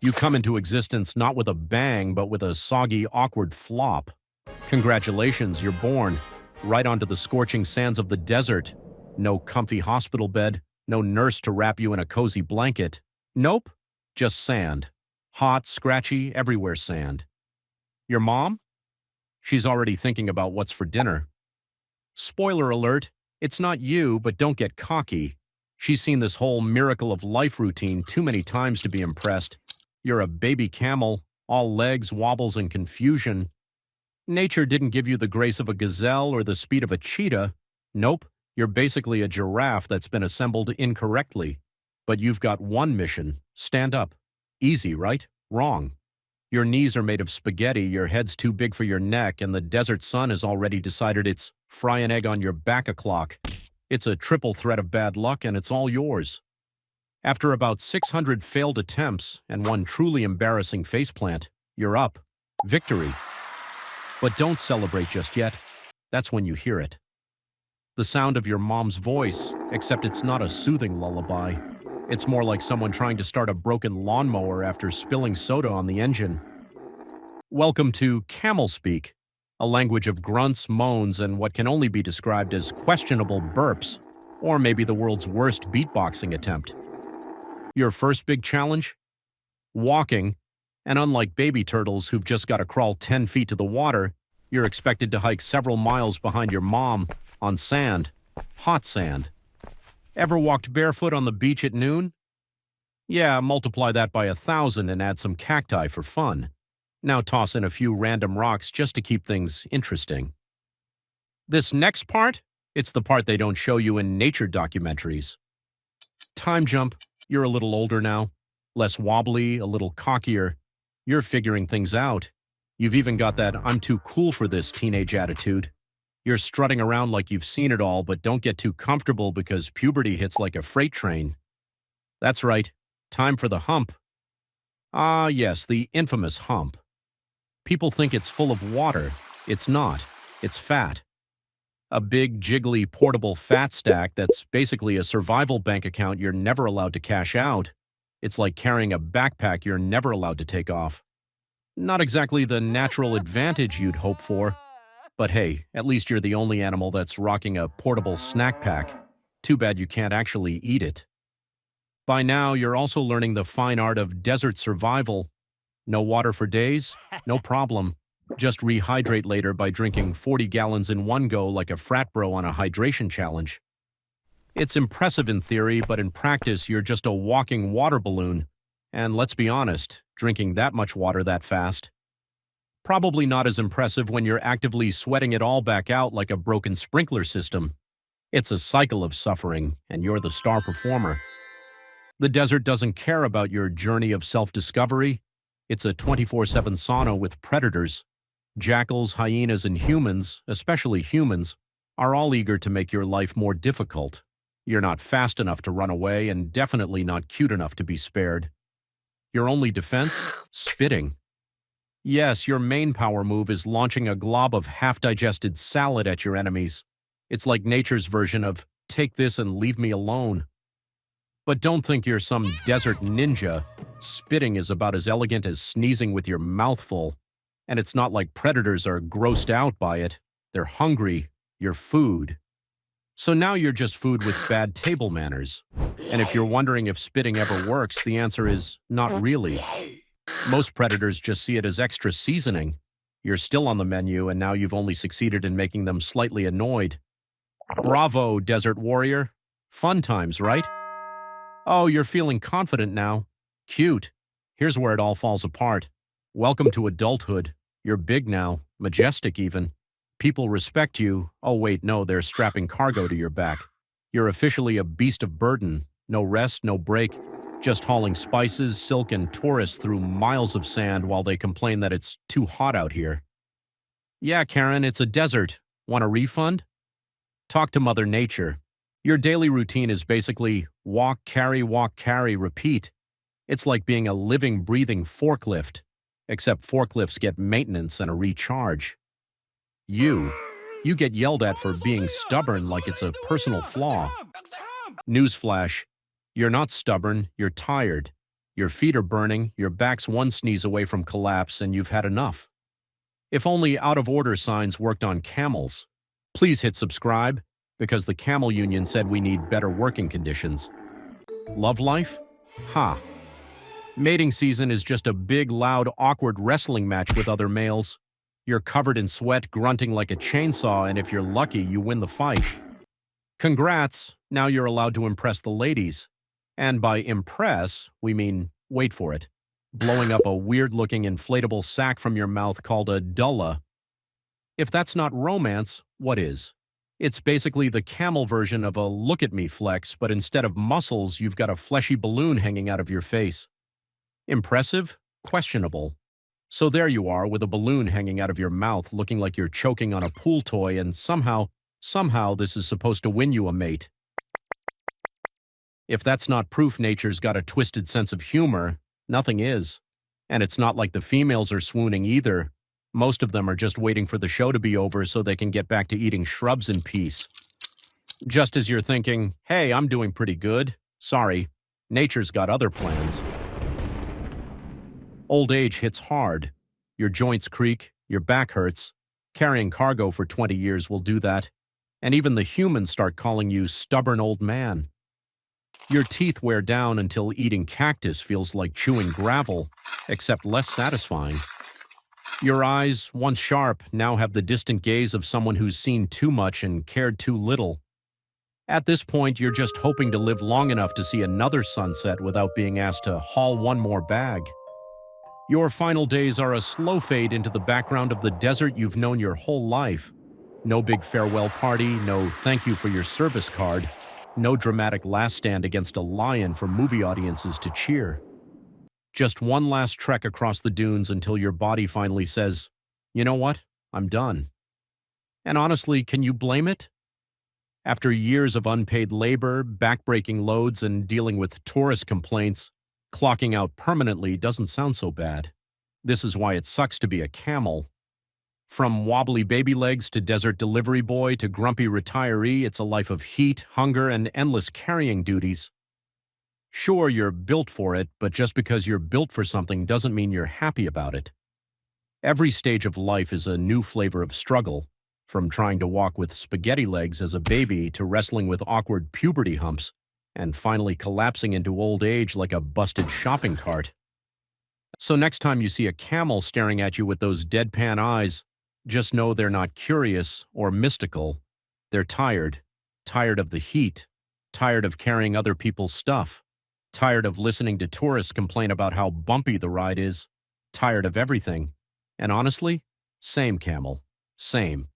You come into existence not with a bang, but with a soggy, awkward flop. Congratulations, you're born. Right onto the scorching sands of the desert. No comfy hospital bed, no nurse to wrap you in a cozy blanket. Nope, just sand. Hot, scratchy, everywhere sand. Your mom? She's already thinking about what's for dinner. Spoiler alert, it's not you, but don't get cocky. She's seen this whole miracle of life routine too many times to be impressed. You're a baby camel, all legs, wobbles, and confusion. Nature didn't give you the grace of a gazelle or the speed of a cheetah. Nope, you're basically a giraffe that's been assembled incorrectly. But you've got one mission: stand up. Easy, right? Wrong. Your knees are made of spaghetti, your head's too big for your neck, and the desert sun has already decided it's fry an egg on your back o'clock. It's a triple threat of bad luck, and it's all yours. After about 600 failed attempts and one truly embarrassing faceplant, you're up. Victory. But don't celebrate just yet. That's when you hear it. The sound of your mom's voice, except it's not a soothing lullaby. It's more like someone trying to start a broken lawnmower after spilling soda on the engine. Welcome to Camel Speak, a language of grunts, moans, and what can only be described as questionable burps, or maybe the world's worst beatboxing attempt. Your first big challenge? Walking, and unlike baby turtles who've just got to crawl 10 feet to the water, you're expected to hike several miles behind your mom on sand, hot sand. Ever walked barefoot on the beach at noon? Yeah, multiply that by 1,000 and add some cacti for fun. Now toss in a few random rocks just to keep things interesting. This next part? It's the part they don't show you in nature documentaries. Time jump. You're a little older now. Less wobbly, a little cockier. You're figuring things out. You've even got that "I'm too cool for this" teenage attitude. You're strutting around like you've seen it all, but don't get too comfortable because puberty hits like a freight train. That's right. Time for the hump. Ah, yes, the infamous hump. People think it's full of water. It's not. It's fat. A big, jiggly, portable fat stack that's basically a survival bank account you're never allowed to cash out. It's like carrying a backpack you're never allowed to take off. Not exactly the natural advantage you'd hope for. But hey, at least you're the only animal that's rocking a portable snack pack. Too bad you can't actually eat it. By now, you're also learning the fine art of desert survival. No water for days? No problem. Just rehydrate later by drinking 40 gallons in one go like a frat bro on a hydration challenge. It's impressive in theory, but in practice, you're just a walking water balloon. And let's be honest, drinking that much water that fast. Probably not as impressive when you're actively sweating it all back out like a broken sprinkler system. It's a cycle of suffering, and you're the star performer. The desert doesn't care about your journey of self-discovery. It's a 24/7 sauna with predators. Jackals, hyenas, and humans, especially humans, are all eager to make your life more difficult. You're not fast enough to run away and definitely not cute enough to be spared. Your only defense? Spitting. Yes, your main power move is launching a glob of half-digested salad at your enemies. It's like nature's version of, take this and leave me alone. But don't think you're some desert ninja. Spitting is about as elegant as sneezing with your mouth full. And it's not like predators are grossed out by it. They're hungry. You're food. So now you're just food with bad table manners. And if you're wondering if spitting ever works, the answer is not really. Most predators just see it as extra seasoning. You're still on the menu, and now you've only succeeded in making them slightly annoyed. Bravo, desert warrior. Fun times, right? Oh, you're feeling confident now. Cute. Here's where it all falls apart. Welcome to adulthood. You're big now, majestic even. People respect you. Oh wait, no, they're strapping cargo to your back. You're officially a beast of burden. No rest, no break. Just hauling spices, silk, and tourists through miles of sand while they complain that it's too hot out here. Yeah, Karen, it's a desert. Want a refund? Talk to Mother Nature. Your daily routine is basically walk, carry, repeat. It's like being a living, breathing forklift, except forklifts get maintenance and a recharge. You get yelled at for being stubborn like it's a personal flaw. Newsflash, you're not stubborn, you're tired. Your feet are burning, your back's one sneeze away from collapse, and you've had enough. If only out-of-order signs worked on camels. Please hit subscribe, because the Camel Union said we need better working conditions. Love life? Ha. Mating season is just a big, loud, awkward wrestling match with other males. You're covered in sweat, grunting like a chainsaw, and if you're lucky, you win the fight. Congrats, now you're allowed to impress the ladies. And by impress, we mean, wait for it, blowing up a weird-looking inflatable sack from your mouth called a dulla. If that's not romance, what is? It's basically the camel version of a look-at-me flex, but instead of muscles, you've got a fleshy balloon hanging out of your face. Impressive? Questionable. So there you are with a balloon hanging out of your mouth looking like you're choking on a pool toy, and somehow this is supposed to win you a mate. If that's not proof nature's got a twisted sense of humor, nothing is. And it's not like the females are swooning either. Most of them are just waiting for the show to be over so they can get back to eating shrubs in peace. Just as you're thinking, hey, I'm doing pretty good. Sorry, nature's got other plans. Old age hits hard. Your joints creak, your back hurts. Carrying cargo for 20 years will do that. And even the humans start calling you stubborn old man. Your teeth wear down until eating cactus feels like chewing gravel, except less satisfying. Your eyes, once sharp, now have the distant gaze of someone who's seen too much and cared too little. At this point, you're just hoping to live long enough to see another sunset without being asked to haul one more bag. Your final days are a slow fade into the background of the desert you've known your whole life. No big farewell party, no thank you for your service card, no dramatic last stand against a lion for movie audiences to cheer. Just one last trek across the dunes until your body finally says, you know what, I'm done. And honestly, can you blame it? After years of unpaid labor, backbreaking loads, and dealing with tourist complaints, clocking out permanently doesn't sound so bad. This is why it sucks to be a camel. From wobbly baby legs to desert delivery boy to grumpy retiree, it's a life of heat, hunger, and endless carrying duties. Sure, you're built for it, but just because you're built for something doesn't mean you're happy about it. Every stage of life is a new flavor of struggle, from trying to walk with spaghetti legs as a baby to wrestling with awkward puberty humps, and finally collapsing into old age like a busted shopping cart. So next time you see a camel staring at you with those deadpan eyes, just know they're not curious or mystical. They're tired. Tired of the heat. Tired of carrying other people's stuff. Tired of listening to tourists complain about how bumpy the ride is. Tired of everything. And honestly, same camel. Same.